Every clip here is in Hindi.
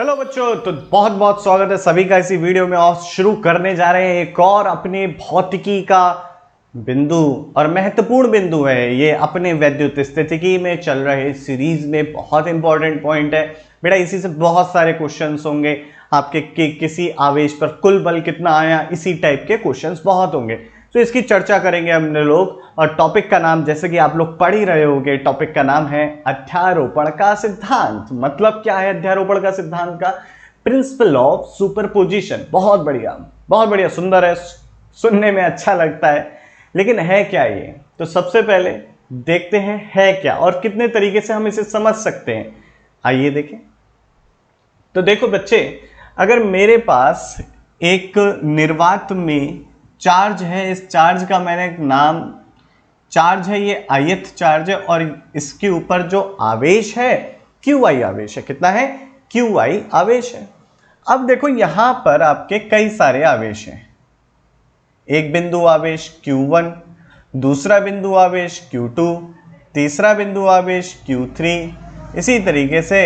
हेलो बच्चों, तो बहुत बहुत स्वागत है सभी का इसी वीडियो में। और शुरू करने जा रहे हैं एक और अपने भौतिकी का बिंदु, और महत्वपूर्ण बिंदु है ये अपने वैद्युत स्थितिकी में चल रहे सीरीज में। बहुत इंपॉर्टेंट पॉइंट है बेटा, इसी से बहुत सारे क्वेश्चंस होंगे आपके कि किसी आवेश पर कुल बल कितना आया, इसी टाइप के क्वेश्चंस बहुत होंगे। तो इसकी चर्चा करेंगे हमने लोग। और टॉपिक का नाम, जैसे कि आप लोग पढ़ ही रहे होंगे, टॉपिक का नाम है अध्यारोपण का सिद्धांत। मतलब क्या है अध्यारोपण का सिद्धांत का? Principle of superposition. बहुत बढ़िया, बहुत बढ़िया, सुंदर है, सुनने में अच्छा लगता है, लेकिन है क्या ये? तो सबसे पहले देखते हैं है क्या और कितने तरीके से हम इसे समझ सकते हैं। आइए देखें। तो देखो बच्चे, अगर मेरे पास एक निर्वात में चार्ज है, इस चार्ज का मैंने एक नाम, चार्ज है ये ith चार्ज है, और इसके ऊपर जो आवेश है qi आवेश है। कितना है? qi आवेश है। अब देखो यहां पर आपके कई सारे आवेश हैं। एक बिंदु आवेश q1, दूसरा बिंदु आवेश q2, तीसरा बिंदु आवेश q3, इसी तरीके से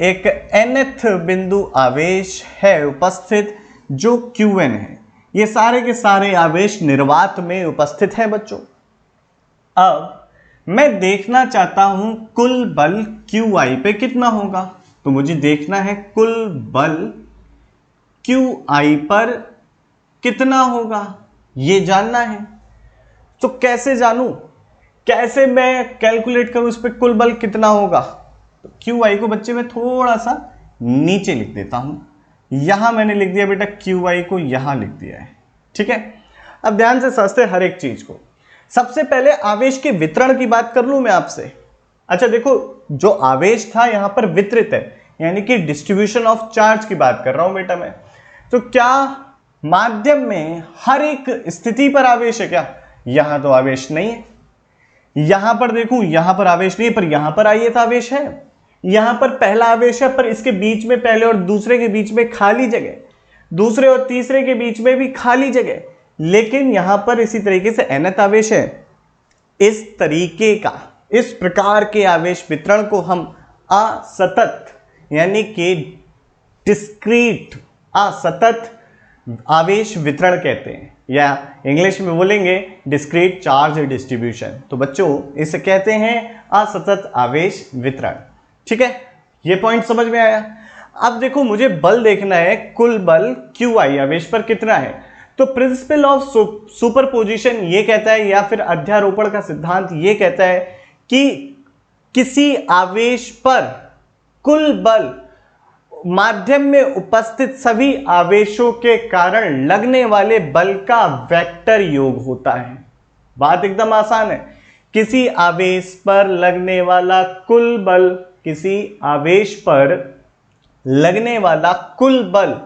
एक nth बिंदु आवेश है उपस्थित जो qn है। ये सारे के सारे आवेश निर्वात में उपस्थित हैं बच्चों। अब मैं देखना चाहता हूं कुल बल qi पे कितना होगा। तो मुझे देखना है कुल बल qi पर कितना होगा, ये जानना है। तो कैसे जानूं, कैसे मैं कैलकुलेट करूं इस पे कुल बल कितना होगा? तो qi को बच्चे मैं थोड़ा सा नीचे लिख देता हूं। यहां मैंने लिख दिया बेटा, qi को यहां लिख दिया है। ठीक है, अब ध्यान से समझते हर एक चीज को। सबसे पहले आवेश के वितरण की बात कर लूं मैं आपसे। अच्छा देखो, जो आवेश था यहां पर वितरित है, यानी कि डिस्ट्रीब्यूशन ऑफ चार्ज की बात कर रहा हूं बेटा मैं। तो क्या माध्यम में हर एक स्थिति पर आवेश है क्या? यहां तो आवेश नहीं है। यहां पर देखूं, यहां पर आवेश नहीं है, पर यहां पर ith आवेश है। यहां पर पहला आवेश है, पर इसके बीच में, पहले और दूसरे के बीच में खाली जगह, दूसरे और तीसरे के बीच में भी खाली जगह। लेकिन यहां पर इसी तरीके से nth आवेश है। इस तरीके का, इस प्रकार के आवेश वितरण को हम असतत, यानी कि डिस्क्रीट असतत आवेश वितरण कहते हैं, या इंग्लिश में बोलेंगे डिस्क्रीट चार्ज डिस्ट्रीब्यूशन। तो बच्चों इसे कहते हैं असतत आवेश वितरण। ठीक है, ये पॉइंट समझ में आया। अब देखो, मुझे बल देखना है, कुल बल qi आवेश पर कितना है। तो प्रिंसिपल ऑफ सुपरपोजिशन ये कहता है, या फिर अध्यारोपण का सिद्धांत ये कहता है कि किसी आवेश पर कुल बल माध्यम में उपस्थित सभी आवेशों के कारण लगने वाले बल का वेक्टर योग होता है। बात एकदम आसान है। किसी आवेश पर लगने वाला कुल बल, किसी आवेश पर लगने वाला कुल बल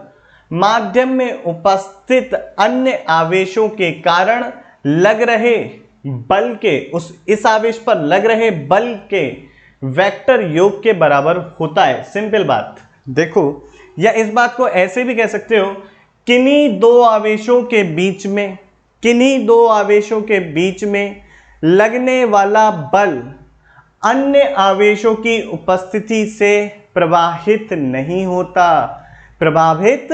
माध्यम में उपस्थित अन्य आवेशों के कारण लग रहे बल के, इस आवेश पर लग रहे बल के वेक्टर योग के बराबर होता है। सिंपल बात देखो, या इस बात को ऐसे भी कह सकते हो, किन्हीं दो आवेशों के बीच में, किन्हीं दो आवेशों के बीच में लगने वाला बल अन्य आवेशों की उपस्थिति से प्रवाहित नहीं होता, प्रभावित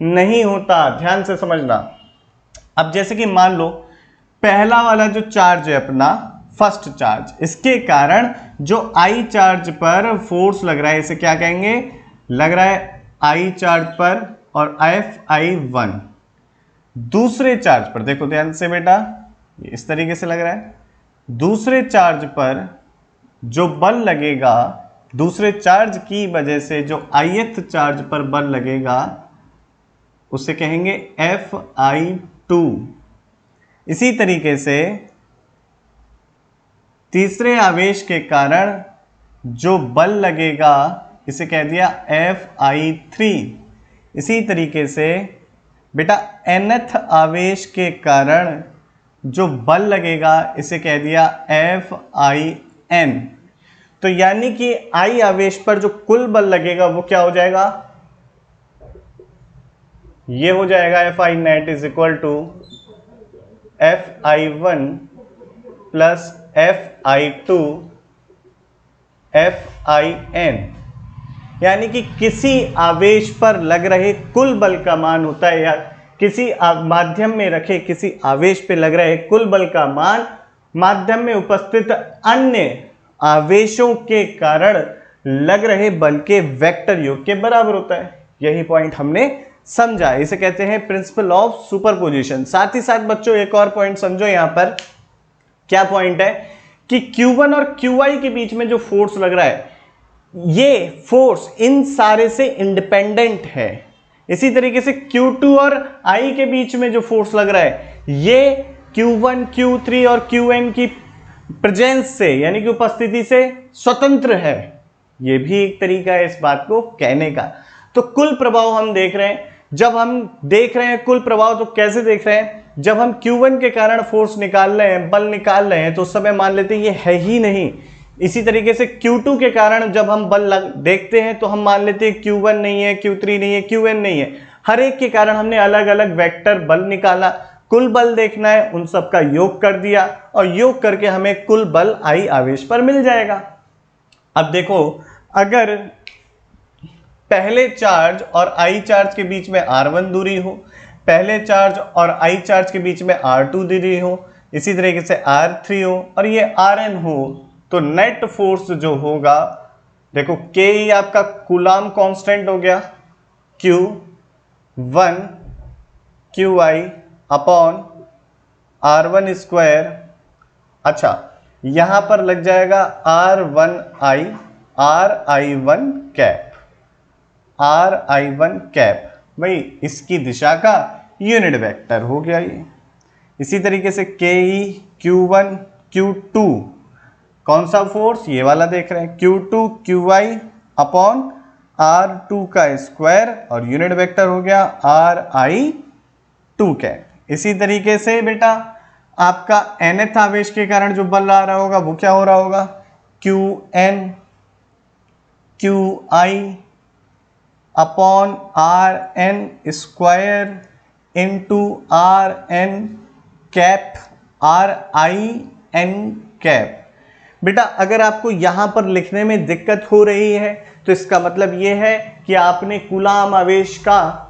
नहीं होता। ध्यान से समझना। अब जैसे कि मान लो पहला वाला जो चार्ज है अपना फर्स्ट चार्ज, इसके कारण जो I चार्ज पर फोर्स लग रहा है, इसे क्या कहेंगे? लग रहा है I चार्ज पर, और Fi1। दूसरे चार्ज पर देखो ध्यान से बेटा, इस तरीके से लग रहा है। दूसरे चार्ज पर जो बल लगेगा, दूसरे चार्ज की वजह से जो ith चार्ज पर बल लगेगा, उसे कहेंगे Fi2। इसी तरीके से तीसरे आवेश के कारण जो बल लगेगा, इसे कह दिया Fi3। इसी तरीके से बेटा nth आवेश के कारण जो बल लगेगा, इसे कह दिया Fin। तो यानी कि I आवेश पर जो कुल बल लगेगा वो क्या हो जाएगा? ये हो जाएगा Fi net is equal to Fi1 plus Fi2 Fin। यानी कि किसी आवेश पर लग रहे कुल बल का मान होता है, या किसी माध्यम में रखे किसी आवेश पे लग रहे कुल बल का मान माध्यम में उपस्थित अन्य आवेशों के कारण लग रहे बल के वेक्टर योग के बराबर होता है। यही पॉइंट हमने समझा, इसे कहते हैं प्रिंसिपल ऑफ सुपरपोजिशन। साथ ही साथ बच्चों एक और पॉइंट समझो, यहां पर क्या पॉइंट है कि Q1 और QI के बीच में जो फोर्स लग रहा है, ये फोर्स इन सारे से इंडिपेंडेंट है। इसी तरीके से Q2 और I के बीच में जो फोर्स लग रहा है, ये Q1, Q3 और Qn की प्रेजेंस से यानी कि उपस्थिति से स्वतंत्र है। ये भी एक तरीका है इस बात को कहने का। तो कुल प्रभाव हम देख रहे हैं, जब हम देख रहे हैं कुल प्रभाव तो कैसे देख रहे हैं, जब हम Q1 के कारण फोर्स निकाल रहे हैं, बल निकाल रहे हैं, तो उस समय मान लेते हैं ये है ही नहीं। इसी तरीके से Q2 के कारण जब हम बल देखते हैं तो हम मान लेते हैं Q1 नहीं है, Q3 नहीं है, Qn नहीं है। हर एक के कारण हमने अलग अलग वेक्टर बल निकाला, कुल बल देखना है, उन सब का योग कर दिया और योग करके हमें कुल बल I आवेश पर मिल जाएगा। अब देखो, अगर पहले चार्ज और I चार्ज के बीच में R1 दूरी हो, पहले चार्ज और I चार्ज के बीच में R2 दूरी हो, इसी तरीके से R3 हो और ये Rn हो, तो नेट फोर्स जो होगा, देखो K ही आपका कूलाम कांस्टेंट हो गया, Q1 QI upon R1 square. अच्छा, यहां पर लग जाएगा R1I RI1 cap, RI1 cap, भाई इसकी दिशा का यूनिट वेक्टर हो गया ये। इसी तरीके से KE Q1 Q2, कौन सा फोर्स, ये वाला देख रहे हैं, Q2 QI अपॉन R2 का स्क्वायर और यूनिट वेक्टर हो गया RI2 कैप। इसी तरीके से बेटा आपका nth आवेश के कारण जो बल आ रहा होगा वो क्या हो रहा होगा, Qn QI upon Rn square into Rn cap RIn cap. बेटा अगर आपको यहां पर लिखने में दिक्कत हो रही है तो इसका मतलब यह है कि आपने कूलाम आवेश का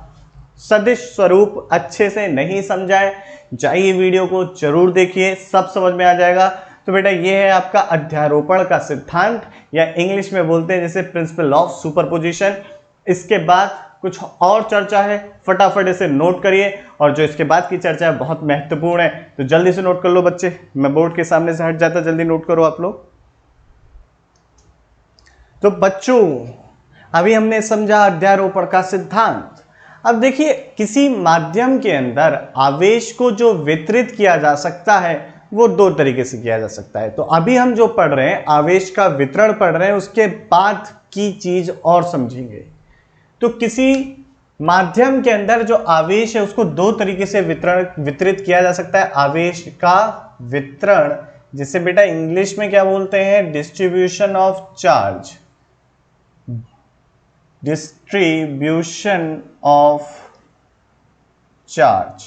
सदिश स्वरूप अच्छे से नहीं समझा है। जाइए वीडियो को जरूर देखिए, सब समझ में आ जाएगा। तो बेटा ये है आपका अध्यारोपण का सिद्धांत, या इंग्लिश में बोलते हैं जैसे प्रिंसिपल ऑफ सुपरपोजिशन। इसके बाद कुछ और चर्चा है, फटाफट इसे नोट करिए, और जो इसके बाद की चर्चा है बहुत महत्वपूर्ण है, तो जल्दी से नोट कर लो बच्चे। मैं बोर्ड के सामने से हट जाता, जल्दी नोट करो आप लोग। तो बच्चों अभी हमने समझा अध्यारोपण का सिद्धांत। अब देखिए, किसी माध्यम के अंदर आवेश को जो वितरित किया जा सकता है वो दो तरीके से किया जा सकता है। तो अभी हम जो पढ़ रहे हैं आवेश का वितरण पढ़ रहे हैं, उसके बाद की चीज और समझेंगे। तो किसी माध्यम के अंदर जो आवेश है उसको दो तरीके से वितरित किया जा सकता है। आवेश का वितरण, जिसे बेटा इंग्लिश में क्या बोलते हैं, distribution of charge, distribution of charge,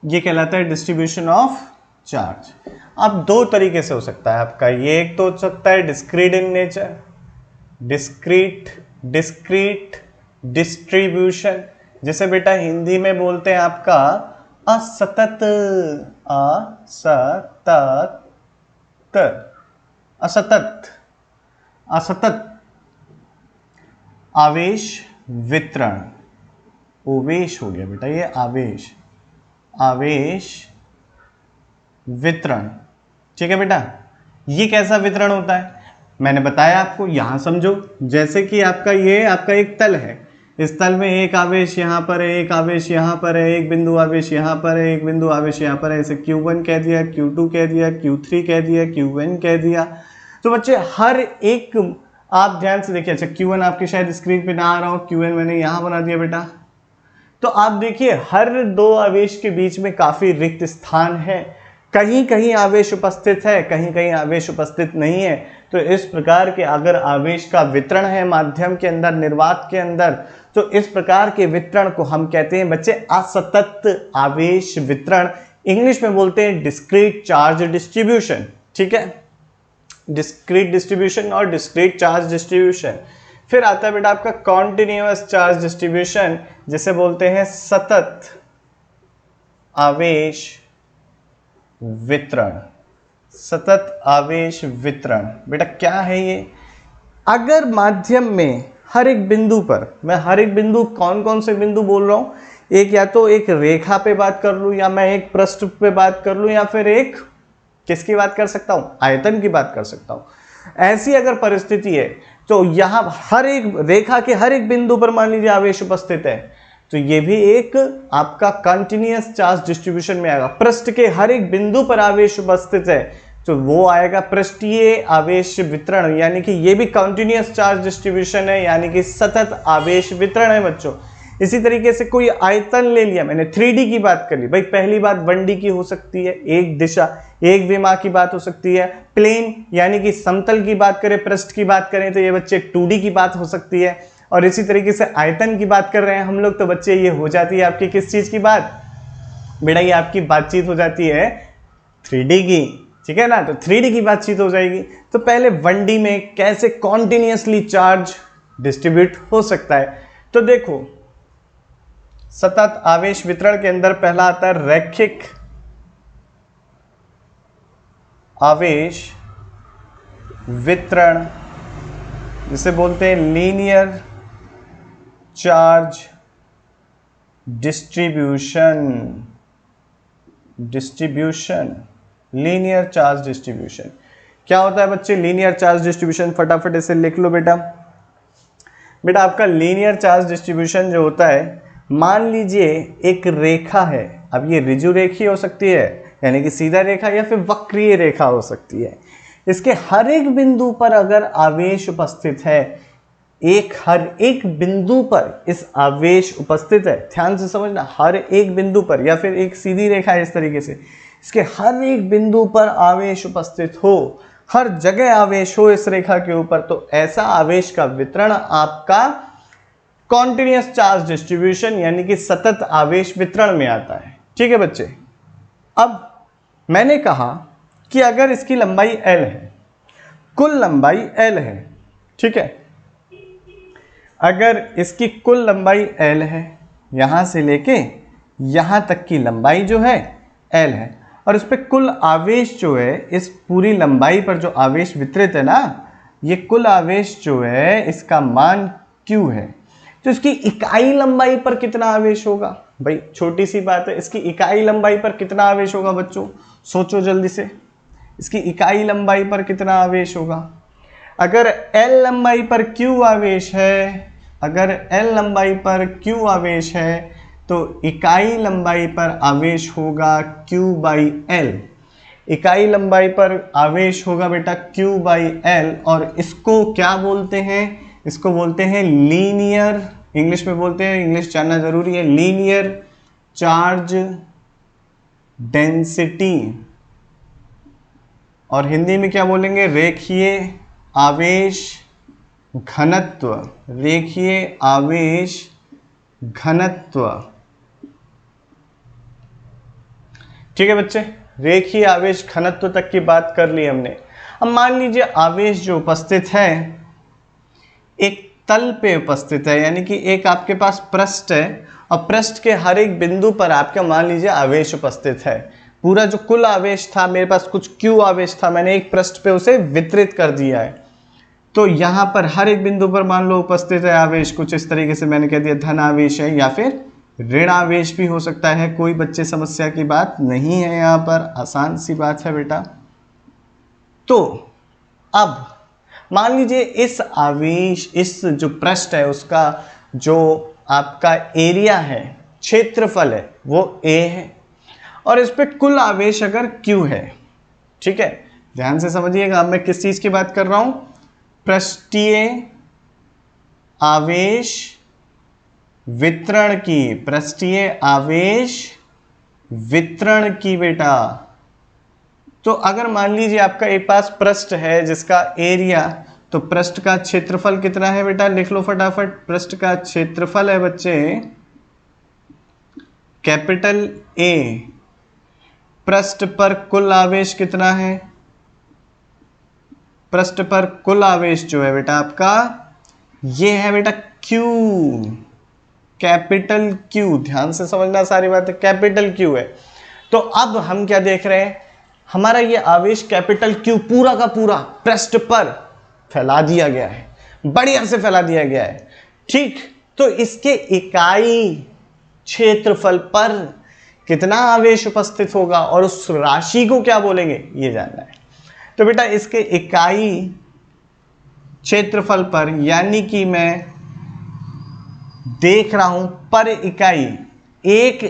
ये कहलाता है डिस्ट्रीब्यूशन ऑफ चार्ज। अब दो तरीके से हो सकता है आपका, ये एक तो हो सकता है discrete in nature, discrete distribution, जिसे बेटा हिंदी में बोलते हैं आपका असतत, असतत असतत आवेश वितरण। ओवेश हो गया बेटा, ये आवेश वितरण, ठीक है बेटा। ये कैसा वितरण होता है मैंने बताया आपको, यहां समझो। जैसे कि आपका ये आपका एक तल है, इस तल में एक आवेश यहां पर है, एक आवेश यहां पर है, एक बिंदु आवेश यहां पर है, एक बिंदु आवेश यहां पर है। इसे Q1 कह दिया, Q2 कह दिया, Q3 कह दिया, Qn कह दिया। तो बच्चे हर एक आप ध्यान से देखिए। अच्छा, Q1 आपके शायद स्क्रीन पे ना आ रहा हो, Qn मैंने यहां बना दिया बेटा। तो आप देखिए हर दो आवेश के बीच में काफी रिक्त स्थान है, कहीं कहीं आवेश उपस्थित है, कहीं कहीं आवेश उपस्थित नहीं है। तो इस प्रकार के अगर आवेश का वितरण है माध्यम के अंदर, निर्वात के अंदर, तो इस प्रकार के वितरण को हम कहते हैं बच्चे असतत आवेश वितरण। इंग्लिश में बोलते हैं डिस्क्रीट चार्ज डिस्ट्रीब्यूशन, ठीक है। डिस्क्रीट डिस्ट्रीब्यूशन और डिस्क्रीट चार्ज डिस्ट्रीब्यूशन। फिर आता है बेटा आपका कॉन्टिन्यूअस चार्ज डिस्ट्रीब्यूशन, जिसे बोलते हैं सतत आवेश वितरण। सतत आवेश वितरण बेटा क्या है ये? अगर माध्यम में हर एक बिंदु पर, मैं हर एक बिंदु कौन कौन से बिंदु बोल रहा हूं, एक या तो एक रेखा पे बात कर लूं, या मैं एक पृष्ठ पे बात कर लूं, या फिर एक किसकी बात कर सकता हूं, आयतन की बात कर सकता हूं। ऐसी अगर परिस्थिति है तो यहां हर एक रेखा के हर एक बिंदु पर मान लीजिए आवेश उपस्थित है, तो ये भी एक आपका कंटिन्यूअस चार्ज डिस्ट्रीब्यूशन में आएगा। पृष्ठ के हर एक बिंदु पर आवेश उपस्थित है तो वो आएगा पृष्ठीय आवेश वितरण, यानी कि ये भी कंटिन्यूअस चार्ज डिस्ट्रीब्यूशन है, यानी कि सतत आवेश वितरण है बच्चों। इसी तरीके से कोई आयतन ले लिया मैंने, 3D की बात कर ली भाई, पहली बात 1D की हो सकती है, एक दिशा एक विमा की बात हो सकती है। प्लेन यानी कि समतल की बात करें, पृष्ठ की बात करें तो ये बच्चे 2D की बात हो सकती है। और इसी तरीके से आयतन की बात कर रहे हैं हम लोग तो बच्चे ये हो जाती है आपकी किस चीज की बात बेटा, ये आपकी बातचीत हो जाती है 3D की, ठीक है ना। तो 3D की बातचीत हो जाएगी। तो पहले 1D में कैसे कॉन्टिन्यूअसली चार्ज डिस्ट्रीब्यूट हो सकता है, तो देखो सतत आवेश वितरण के अंदर पहला आता है रैखिक आवेश वितरण, जिसे बोलते हैं linear charge distribution. Linear charge distribution क्या होता है बच्चे? लीनियर चार्ज डिस्ट्रीब्यूशन फटाफट इसे लिख लो बेटा। बेटा आपका लीनियर चार्ज डिस्ट्रीब्यूशन जो होता है, मान लीजिए एक रेखा है, अब ये ऋजु रेखीय हो सकती है यानी कि सीधा रेखा, या फिर वक्रीय रेखा हो सकती है। इसके हर एक बिंदु पर अगर आवेश उपस्थित है, हर एक बिंदु पर इस आवेश उपस्थित है, ध्यान से समझना, हर एक बिंदु पर, या फिर एक सीधी रेखा है इस तरीके से, इसके हर एक बिंदु पर आवेश उपस्थित हो, हर जगह आवेश हो इस रेखा के ऊपर, तो ऐसा आवेश का वितरण आपका कॉन्टिन्यूअस चार्ज डिस्ट्रीब्यूशन यानी कि सतत आवेश वितरण में आता है। ठीक है बच्चे। अब मैंने कहा कि अगर इसकी लंबाई L है, कुल लंबाई L है, ठीक है, अगर इसकी कुल लंबाई L है, यहां से लेके यहां तक की लंबाई जो है L है, और इस पे कुल आवेश जो है, इस पूरी लंबाई पर जो आवेश वितरित है ना, ये कुल आवेश जो है इसका मान Q है, तो इसकी इकाई लंबाई पर कितना आवेश होगा भाई? छोटी सी बात है, इसकी इकाई लंबाई पर कितना आवेश होगा बच्चों? सोचो जल्दी से, इसकी इकाई लंबाई पर कितना आवेश होगा? अगर L लंबाई पर Q आवेश है, अगर L लंबाई पर Q आवेश है, तो इकाई लंबाई पर आवेश होगा Q बाई L। इकाई लंबाई पर आवेश होगा बेटा Q बाई L, और इसको क्या बोलते हैं? इसको बोलते हैं लीनियर, इंग्लिश में बोलते हैं, इंग्लिश जानना जरूरी है, लीनियर चार्ज डेंसिटी, और हिंदी में क्या बोलेंगे? रेखीय आवेश घनत्व। रेखीय आवेश घनत्व, ठीक है बच्चे, रेखीय आवेश घनत्व तक की बात कर ली हमने। अब मान लीजिए आवेश जो उपस्थित है एक तल पे उपस्थित है, यानी कि एक आपके पास पृष्ठ है, और पृष्ठ के हर एक बिंदु पर आपका मान लीजिए आवेश उपस्थित है। पूरा जो कुल आवेश था, मेरे पास कुछ Q आवेश था, मैंने एक पृष्ठ पे उसे वितरित कर दिया है, तो यहां पर हर एक बिंदु पर मान लो उपस्थित है आवेश कुछ इस तरीके से, मैंने कह दिया धन आवेश है या फिर ऋण आवेश भी हो सकता है। कोई बच्चे समस्या की बात नहीं है, यहां पर आसान सी बात है बेटा। तो अब मान लीजिए इस आवेश, इस जो पृष्ठ है उसका जो आपका एरिया है, क्षेत्रफल है, वो A है, और इस पे कुल आवेश अगर Q है, ठीक है, ध्यान से समझिएगा, अब मैं किस चीज की बात कर रहा हूं? पृष्ठीय आवेश वितरण की, पृष्ठीय आवेश वितरण की बेटा। तो अगर मान लीजिए आपका एक पास पृष्ठ है जिसका एरिया, तो पृष्ठ का क्षेत्रफल कितना है बेटा? लिख लो फटाफट। पृष्ठ का क्षेत्रफल है बच्चे कैपिटल A। पृष्ठ पर कुल आवेश कितना है? पृष्ठ पर कुल आवेश जो है बेटा आपका, ये है बेटा Q, कैपिटल Q। ध्यान से समझना सारी बातें, कैपिटल Q है। तो अब हम क्या देख रहे हैं, हमारा ये आवेश कैपिटल Q पूरा का पूरा पृष्ठ पर फैला दिया गया है, बढ़िया से फैला दिया गया है, ठीक। तो इसके इकाई क्षेत्रफल पर कितना आवेश उपस्थित होगा और उस राशि को क्या बोलेंगे, ये जानना है। तो बेटा इसके इकाई क्षेत्रफल पर, यानी कि मैं देख रहा हूं पर इकाई, 1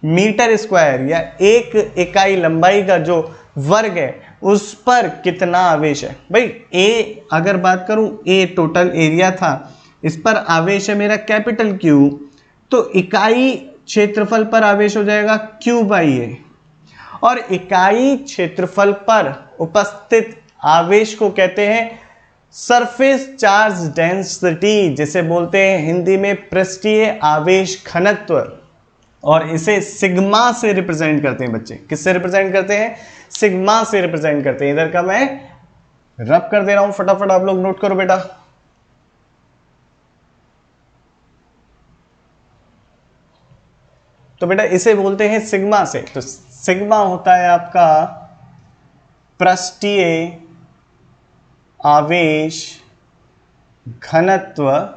मीटर स्क्वायर या 1 इकाई लंबाई का जो वर्ग है उस पर कितना आवेश है। भाई ए अगर बात करूं, ए टोटल एरिया था, इस पर आवेश है मेरा कैपिटल Q, तो इकाई क्षेत्रफल पर आवेश हो जाएगा Q बाई ए, और इकाई क्षेत्रफल पर उपस्थित आवेश को कहते हैं सरफेस चार्ज डेंसिटी, जिसे बोलते हैं हिंदी में पृष्ठीय आवेश घनत्व, और इसे सिग्मा से रिप्रेजेंट करते हैं बच्चे। किससे रिप्रेजेंट करते हैं, सिग्मा से रिप्रेजेंट करते हैं। इधर का मैं रब कर दे रहा हूं, फटाफट आप लोग नोट करो बेटा। तो बेटा इसे बोलते हैं सिग्मा से। तो सिग्मा होता है आपका पृष्ठीय आवेश घनत्व,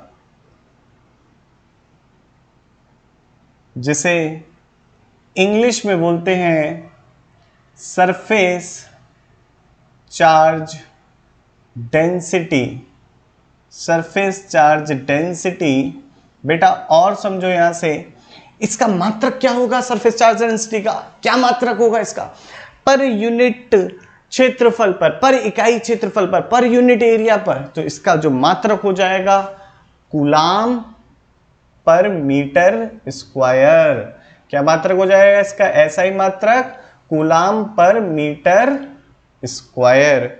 जिसे इंग्लिश में बोलते हैं surface charge density. Surface charge density बेटा, और समझो यहां से इसका मात्रक क्या होगा, सरफेस चार्ज डेंसिटी का क्या मात्रक होगा इसका, पर यूनिट क्षेत्रफल पर इकाई क्षेत्रफल पर यूनिट एरिया पर। तो इसका जो मात्रक हो जाएगा कूलाम पर मीटर स्क्वायर। क्या मात्रक हो जाएगा इसका, ऐसा ही मात्रक कूलाम पर मीटर स्क्वायर।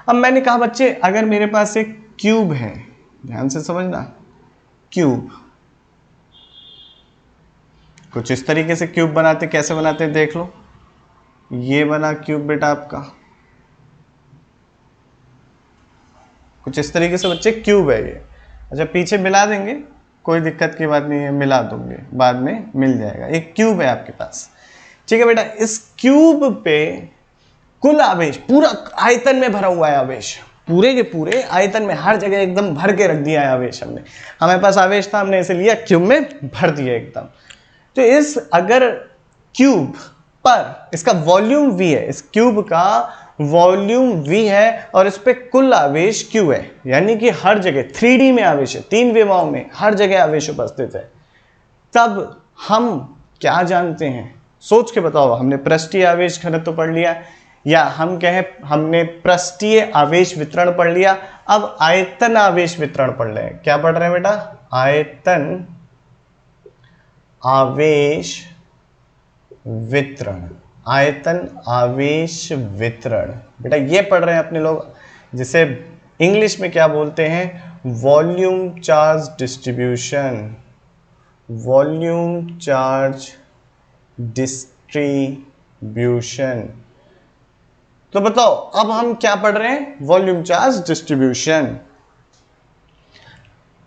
अब मैंने कहा बच्चे अगर मेरे पास एक क्यूब है, ध्यान से समझना, क्यूब कुछ इस तरीके से क्यूब बनाते, कैसे बनाते हैं देख लो। ये बना क्यूब बेटा आपका, कुछ इस तरीके से बच्चे क्यूब है ये। अच्छा पीछे मिला देंगे, कोई दिक्कत की बात नहीं है, मिला दूंगे, बाद में मिल जाएगा। एक क्यूब है आपके पास, ठीक है बेटा। इस क्यूब पे कुल आवेश पूरा आयतन में भरा हुआ है, आवेश पूरे के पूरे आयतन में हर जगह एकदम भर के रख दिया है आवेश हमने। हमारे पास आवेश था, हमने इसे लिया क्यूब में भर दिया एकदम। तो इस अगर क्यूब पर इसका वॉल्यूम V है, इस क्यूब का वॉल्यूम V है और इस पे कुल आवेश Q है, यानी कि हर जगह 3D में आवेश है, 3 विमाओं में हर जगह आवेश उपस्थित है। तब हम क्या जानते हैं, सोच के बताओ। हमने पृष्ठीय आवेश घनत्व पढ़ लिया, या हम कहें हमने पृष्ठीय आवेश वितरण पढ़ लिया। अब आयतन आवेश वितरण पढ़ रहे हैं। क्या पढ़ रहे हैं बेटा, आयतन आवेश वितरण। आयतन आवेश वितरण बेटा ये पढ़ रहे हैं अपने लोग, जिसे इंग्लिश में क्या बोलते हैं, volume charge distribution. Volume charge distribution. तो बताओ अब हम क्या पढ़ रहे हैं, वॉल्यूम चार्ज डिस्ट्रीब्यूशन।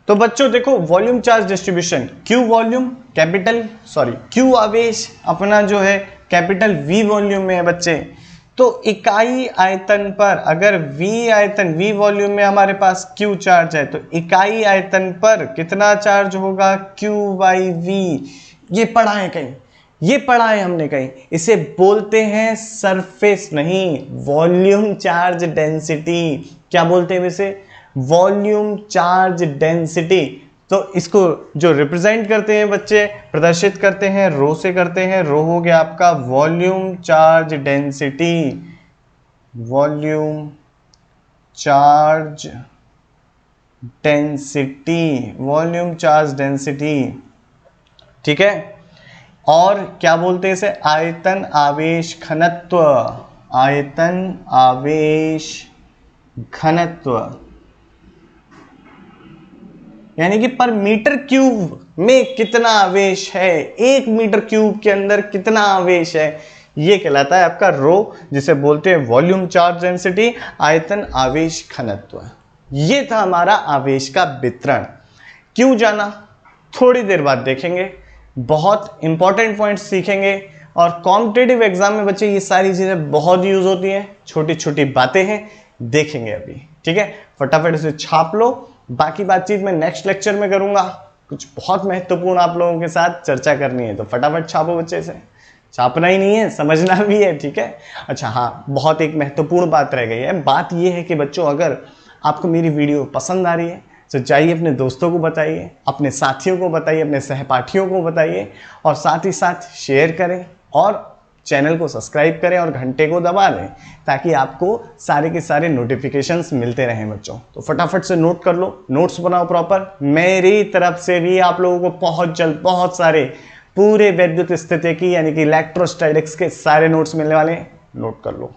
तो बच्चों देखो volume charge distribution, Q volume capital Q आवेश अपना जो है कैपिटल V वॉल्यूम में है बच्चे। तो इकाई आयतन पर अगर V आयतन, V वॉल्यूम में हमारे पास Q चार्ज है, तो इकाई आयतन पर कितना चार्ज होगा, Q बाई V। ये पढ़ा है कहीं, ये पढ़ा है हमने कहीं। इसे बोलते हैं सरफेस नहीं, वॉल्यूम चार्ज डेंसिटी। क्या बोलते हैं इसे, वॉल्यूम चार्ज डेंसिटी। तो इसको जो रिप्रेजेंट करते हैं बच्चे, प्रदर्शित करते हैं रो से करते हैं। रो हो गया आपका volume charge density, volume charge density, volume charge density, ठीक है। और क्या बोलते हैं इसे, आयतन आवेश घनत्व। आयतन आवेश घनत्व यानी कि पर मीटर क्यूब में कितना आवेश है, 1 मीटर क्यूब के अंदर कितना आवेश है, ये कहलाता है आपका रो, जिसे बोलते हैं वॉल्यूम चार्ज डेंसिटी, आयतन आवेश घनत्व। ये था हमारा आवेश का वितरण। क्यों जाना, थोड़ी देर बाद देखेंगे। बहुत इंपॉर्टेंट पॉइंट्स सीखेंगे और कॉम्पिटिटिव एग्जाम में बच्चे ये सारी चीजें बहुत यूज होती हैं, छोटी छोटी बातें हैं, देखेंगे अभी। ठीक है, फटाफट इसे छाप लो। बाकी बातचीत मैं नेक्स्ट लेक्चर में करूंगा, कुछ बहुत महत्वपूर्ण आप लोगों के साथ चर्चा करनी है, तो फटाफट छापो बच्चे से। छापना ही नहीं है, समझना भी है। ठीक है, अच्छा हाँ, बहुत एक महत्वपूर्ण बात रह गई है। बात यह है कि बच्चों, अगर आपको मेरी वीडियो पसंद आ रही है तो जाइए अपने दोस्तों को बताइए, अपने साथियों को बताइए, अपने सहपाठियों को बताइए, और साथ ही साथ शेयर करें और चैनल को सब्सक्राइब करें और घंटे को दबा लें, ताकि आपको सारे के सारे नोटिफिकेशंस मिलते रहें बच्चों। तो फटाफट से नोट कर लो, नोट्स बनाओ प्रॉपर। मेरी तरफ से भी आप लोगों को बहुत जल्द बहुत सारे पूरे वैद्युत स्थितिकी यानी कि इलेक्ट्रोस्टैटिक्स के सारे नोट्स मिलने वाले हैं, नोट कर लो।